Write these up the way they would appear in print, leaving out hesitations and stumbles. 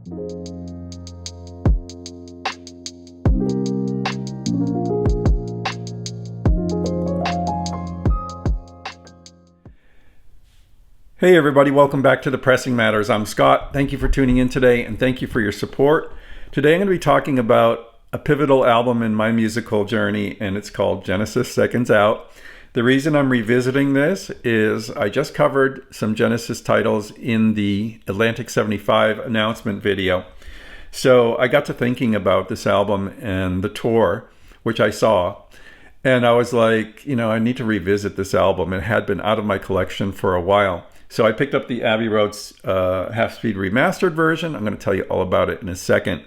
Hey everybody, welcome back to The Pressing Matters. I'm Scott. Thank you for tuning in today and thank you for your support. Today I'm going to be talking about a pivotal album in my musical journey, and it's called Genesis Seconds Out. The reason I'm revisiting this is I just covered some Genesis titles in the Atlantic 75 announcement video. So I got to thinking about this album and the tour, which I saw. And I was like, I need to revisit this album. It had been out of my collection for a while. So I picked up the Abbey Road's half-speed remastered version. I'm going to tell you all about it in a second.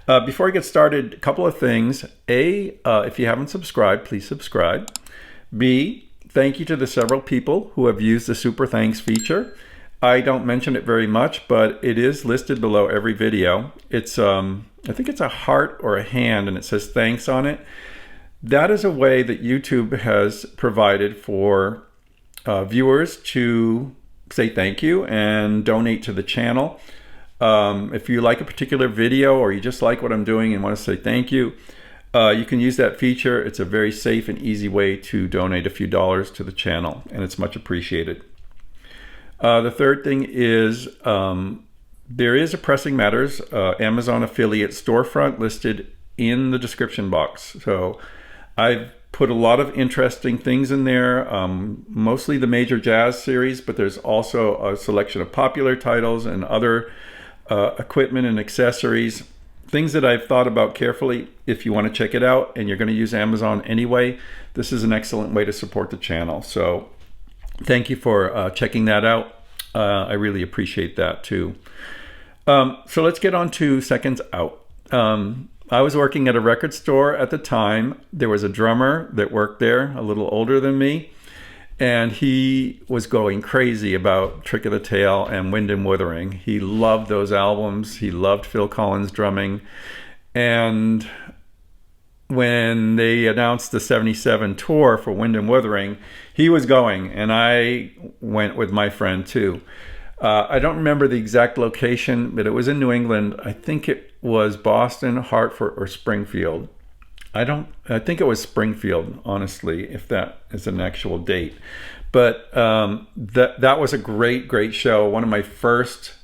Before I get started, a couple of things. A, if you haven't subscribed, please subscribe. B, thank you to the several people who have used the Super Thanks feature. I don't mention it very much, but it is listed below every video. It's, I think it's a heart or a hand, and it says thanks on it. That is a way that YouTube has provided for viewers to say thank you and donate to the channel. If you like a particular video or you just like what I'm doing and want to say thank you, you can use that feature. It's a very safe and easy way to donate a few dollars to the channel, and it's much appreciated. The third thing is there is a Pressing Matters Amazon affiliate storefront listed in the description box. So I've put a lot of interesting things in there, mostly the major jazz series, but there's also a selection of popular titles and other equipment and accessories, things that I've thought about carefully. If you want to check it out and you're going to use Amazon anyway, this is an excellent way to support the channel. So thank you for checking that out. I really appreciate that too. So let's get on to Seconds Out. I was working at a record store at the time. There was a drummer that worked there, a little older than me, and he was going crazy about Trick of the Tail and Wind and Wuthering. He loved those albums. He loved Phil Collins drumming. And when they announced the 77 tour for Wind and Wuthering, he was going, and I went with my friend too. I don't remember the exact location, but it was in New England. I think it was Boston, Hartford, or Springfield. I think it was Springfield, honestly, if that is an actual date. But that was a great show. One of my first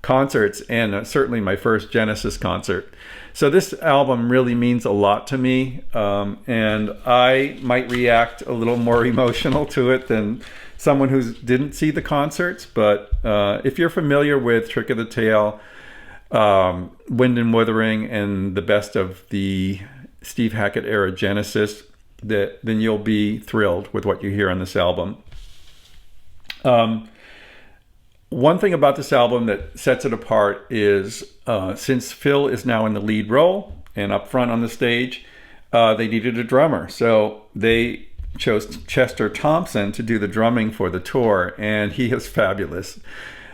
concerts, and certainly my first Genesis concert. So this album really means a lot to me, and I might react a little more emotional to it than someone who didn't see the concerts. But if you're familiar with Trick of the Tail, Wind and Wuthering, and the best of the Steve Hackett era Genesis, then you'll be thrilled with what you hear on this album. One thing about this album that sets it apart is since Phil is now in the lead role and up front on the stage, they needed a drummer. So they chose Chester Thompson to do the drumming for the tour, and he is fabulous.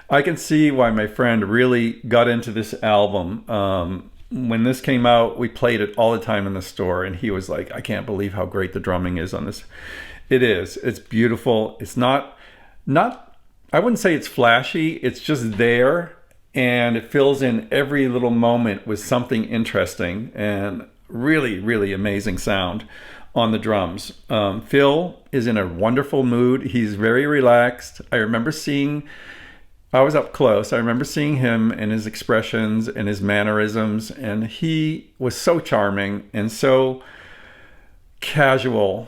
I can see why my friend really got into this album. When this came out, we played it all the time in the store, and he was like, I can't believe how great the drumming is on this. It is. It's beautiful. It's not I wouldn't say it's flashy. It's just there, and it fills in every little moment with something interesting and really amazing sound on the drums. Phil is in a wonderful mood. He's very relaxed. I was up close. I remember seeing him and his expressions and his mannerisms, and he was so charming and so casual.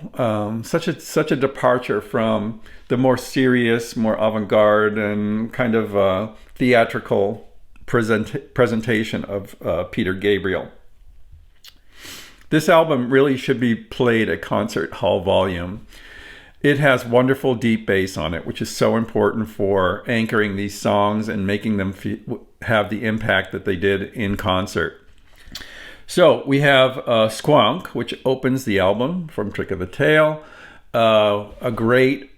Such a departure from the more serious, more avant-garde, and kind of theatrical presentation of Peter Gabriel. This album really should be played at concert hall volume. It has wonderful deep bass on it, which is so important for anchoring these songs and making them have the impact that they did in concert. So we have Squonk, which opens the album from Trick of the Tail. A great,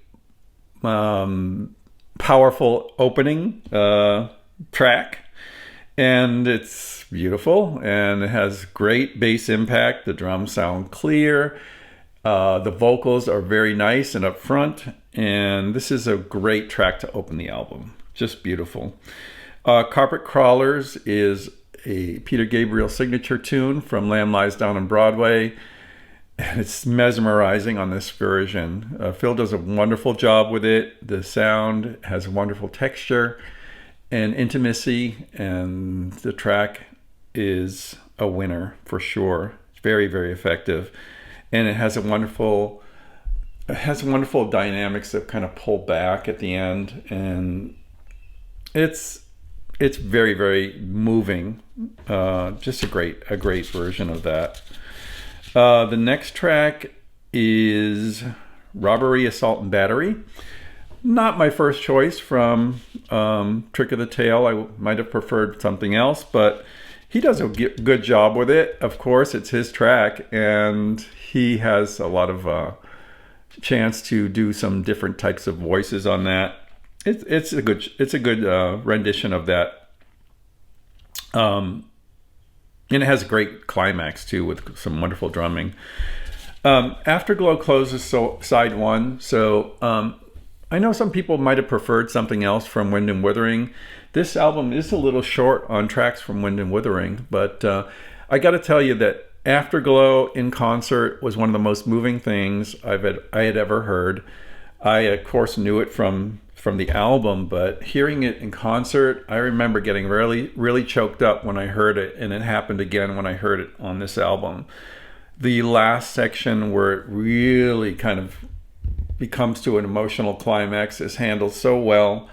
powerful opening track. And it's beautiful, and it has great bass impact. The drums sound clear. The vocals are very nice and up front, and this is a great track to open the album. Just beautiful. Carpet Crawlers is a Peter Gabriel signature tune from Lamb Lies Down on Broadway. And it's mesmerizing on this version. Phil does a wonderful job with it. The sound has a wonderful texture and intimacy, and the track is a winner for sure. It's very, very effective. And it has wonderful dynamics that kind of pull back at the end, and it's very, very moving. Just a great version of that. The next track is Robbery, Assault, and Battery. Not my first choice from Trick of the Tail. I might have preferred something else, but he does a good job with it. Of course, it's his track, and he has a lot of chance to do some different types of voices on that. It's a good rendition of that. And it has a great climax too, with some wonderful drumming. Afterglow closes side one. So I know some people might have preferred something else from Wind and Wuthering. This album is a little short on tracks from Wind and Wuthering, but I got to tell you that Afterglow in concert was one of the most moving things I had ever heard. I, of course, knew it from the album, but hearing it in concert, I remember getting really, really choked up when I heard it, and it happened again when I heard it on this album. The last section where it really kind of becomes to an emotional climax is handled so well,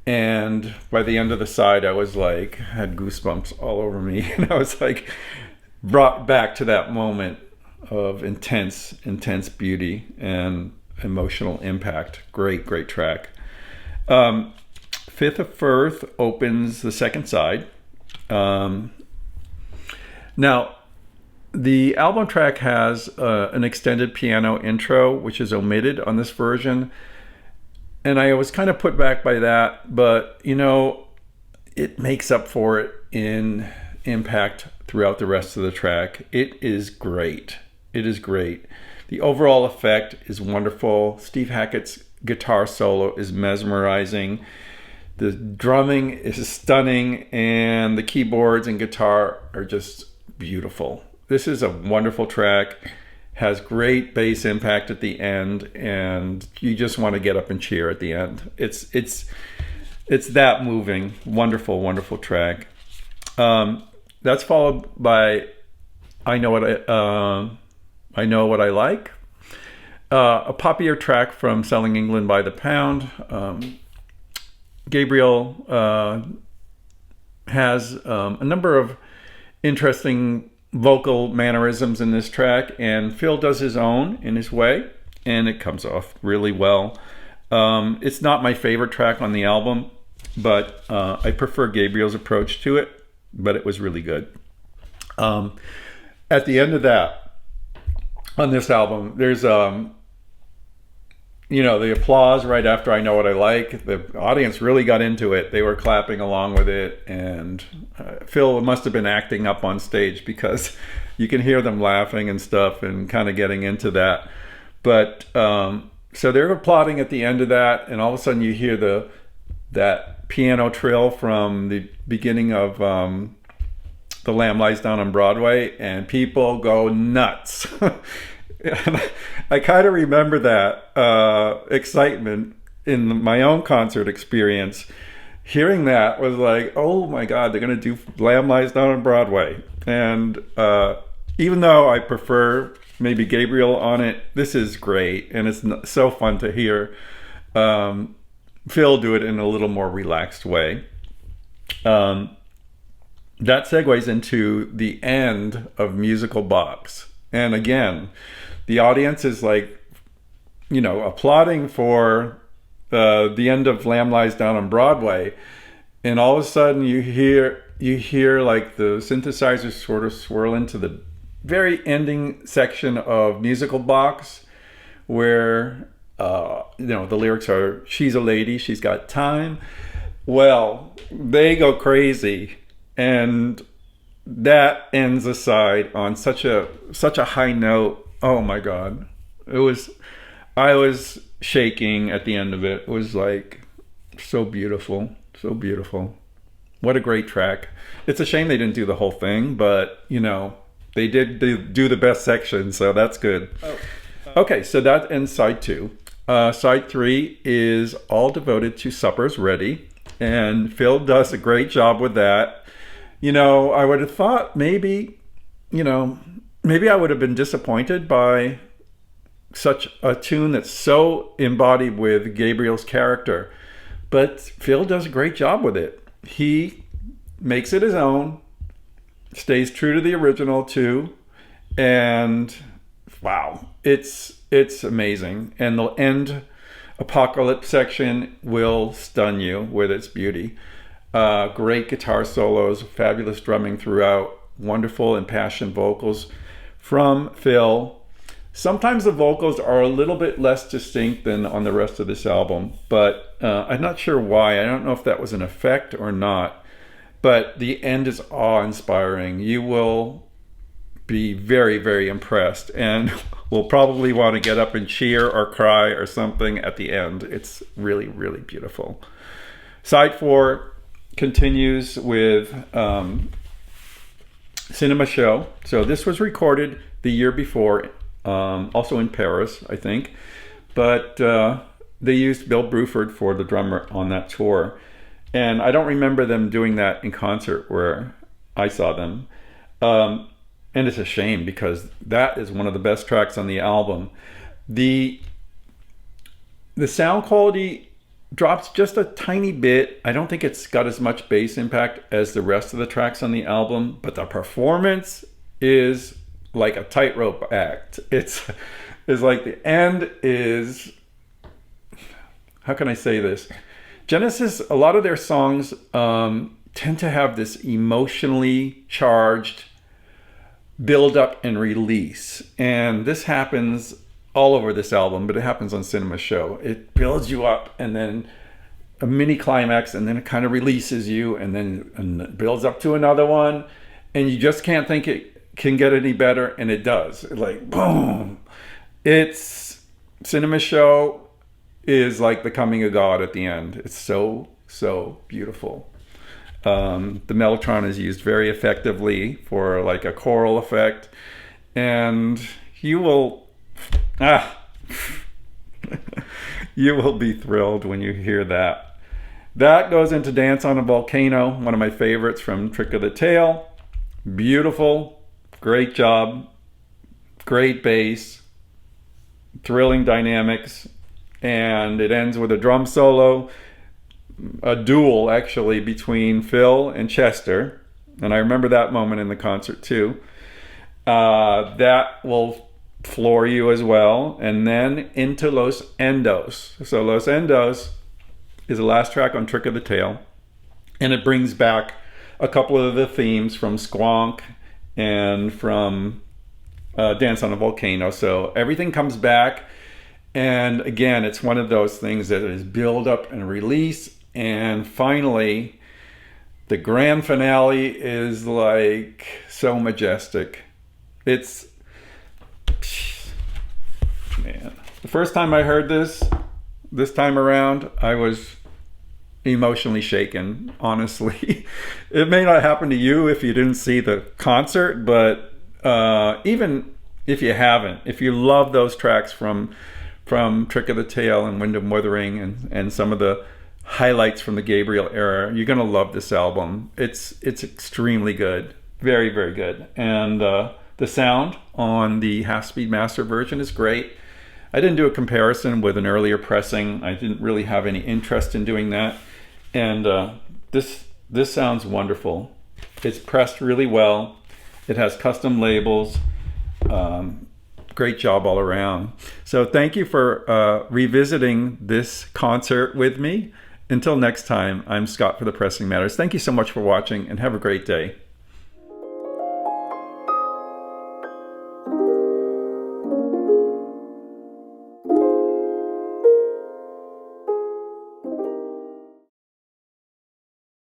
and by the end of the side, I was like, had goosebumps all over me, and I was like brought back to that moment of intense beauty and emotional impact. Great track. Fifth of Firth opens the second side. Now, the album track has an extended piano intro, which is omitted on this version. And I was kind of put back by that, but, it makes up for it in impact throughout the rest of the track. It is great. It is great. The overall effect is wonderful. Steve Hackett's guitar solo is mesmerizing. The drumming is stunning, and the keyboards and guitar are just beautiful. This is a wonderful track. Has great bass impact at the end, and you just want to get up and cheer at the end. It's that moving. Wonderful track. That's followed by I Know What I Like. A poppier track from Selling England by the Pound. Gabriel has a number of interesting vocal mannerisms in this track, and Phil does his own in his way, and it comes off really well. It's not my favorite track on the album, but I prefer Gabriel's approach to it, but it was really good. At the end of that, on this album, there's the applause right after I Know What I Like. The audience really got into it. They were clapping along with it, and Phil must have been acting up on stage, because you can hear them laughing and stuff and kind of getting into that. But so they're applauding at the end of that, and all of a sudden you hear that piano trill from the beginning of The Lamb Lies Down on Broadway, and people go nuts. I kind of remember that excitement in my own concert experience. Hearing that was like, oh my God, they're going to do Lamb Lies Down on Broadway. And even though I prefer maybe Gabriel on it, this is great. And it's so fun to hear Phil do it in a little more relaxed way. That segues into the end of Musical Box. And again, the audience is like, applauding for the end of Lamb Lies Down on Broadway. And all of a sudden you hear like the synthesizers sort of swirl into the very ending section of Musical Box, where, the lyrics are, she's a lady, she's got time. Well, they go crazy. And that ends the side on such a high note. Oh my God. I was shaking at the end of it. It was like so beautiful. What a great track. It's a shame they didn't do the whole thing, but, you know, they did do the best section, so that's good. Okay, so that ends side 2. Side 3 is all devoted to Supper's Ready, and Phil does a great job with that. You know, I would have thought maybe, you know, maybe I would have been disappointed by such a tune that's so embodied with Gabriel's character, but Phil does a great job with it. He makes it his own, stays true to the original too, and wow, it's amazing. And the end Apocalypse section will stun you with its beauty. Great guitar solos, fabulous drumming throughout, wonderful impassioned vocals from Phil. Sometimes the vocals are a little bit less distinct than on the rest of this album, but I'm not sure why. I don't know if that was an effect or not, but the end is awe-inspiring. You will be very, very impressed, and will probably want to get up and cheer or cry or something at the end. It's really, really beautiful. Side 4 continues with Cinema Show. So this was recorded the year before, also in Paris, I think, but they used Bill Bruford for the drummer on that tour, and I don't remember them doing that in concert where I saw them, and it's a shame because that is one of the best tracks on the album. The sound quality drops just a tiny bit. I don't think it's got as much bass impact as the rest of the tracks on the album, but the performance is like a tightrope act. It's like the end is, how can I say this? Genesis, a lot of their songs tend to have this emotionally charged build up and release. And this happens all over this album, but it happens on Cinema Show. It builds you up and then a mini climax, and then it kind of releases you, and then it builds up to another one, and you just can't think it can get any better, and it does. Like, boom. It's Cinema Show is like the coming of God at the end. It's so, so beautiful. The Mellotron is used very effectively for like a choral effect, and you will you will be thrilled when you hear that. That goes into Dance on a Volcano, one of my favorites from Trick of the Tail. Beautiful, great job, great bass, thrilling dynamics, and it ends with a drum solo, a duel actually between Phil and Chester, and I remember that moment in the concert too. That will floor you as well. And then into Los Endos. So Los Endos is the last track on Trick of the Tail, and it brings back a couple of the themes from Squonk and from Dance on a Volcano. So everything comes back, and again, it's one of those things that is build up and release. And finally, the grand finale is like so majestic. It's, man, the first time I heard this time around, I was emotionally shaken, honestly. It may not happen to you if you didn't see the concert, but even if you haven't, if you love those tracks from Trick of the Tail and Wind and Wuthering and some of the highlights from the Gabriel era, you're gonna love this album. It's extremely good, very, very good. And the sound on the half-speed master version is great. I didn't do a comparison with an earlier pressing. I didn't really have any interest in doing that. And this sounds wonderful. It's pressed really well. It has custom labels. Great job all around. So thank you for revisiting this concert with me. Until next time, I'm Scott for The Pressing Matters. Thank you so much for watching, and have a great day.